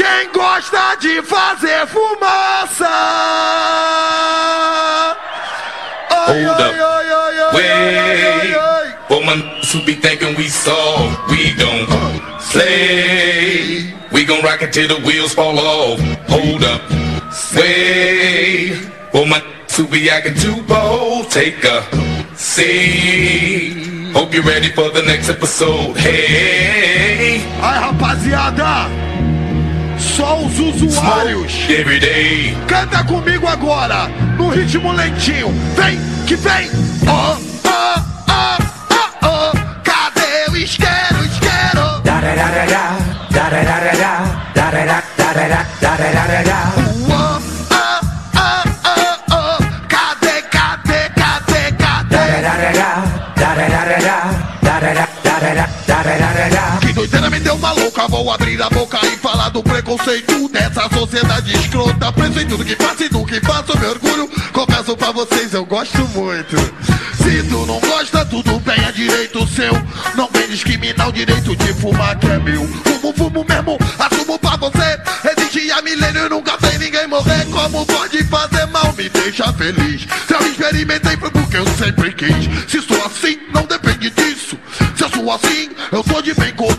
Quem gosta de fazer fumaça? Ai, Hold ai, up. ai, ai, ai, Wait. ai, ai. For my who be thinking we soft, we don't slay. We gon' rock it till the wheels fall off. Hold up. Wait. For my who be acting too bold, take a seat. Hope you're ready for the next episode. Hey. Ai, rapaziada, só os usuários. Smoke every day. Canta comigo agora, no ritmo lentinho. Vem, que vem. Oh, oh, oh, oh, oh. Cadê o isqueiro, isqueiro? Da da da da da da da da da da da da da da da da da. Oh, oh, oh, oh, oh. Cadê, cadê, cadê, cadê? Que doideira me deu uma louca. Vou abrir a boca e falar do preconceito dessa sociedade escrota. Preso em tudo que faço e do que faço meu orgulho. Confesso pra vocês, eu gosto muito. Se tu não gosta, tudo bem, é direito seu. Não vem discriminar o direito de fumar que é meu. Fumo, fumo mesmo, assumo pra você. Existe há milênio e nunca tem ninguém morrer. Como pode fazer mal, me deixa feliz. Se eu experimentei foi porque eu sempre quis. Se sou assim, não depende disso. Se eu sou assim, eu tô de bem comigo.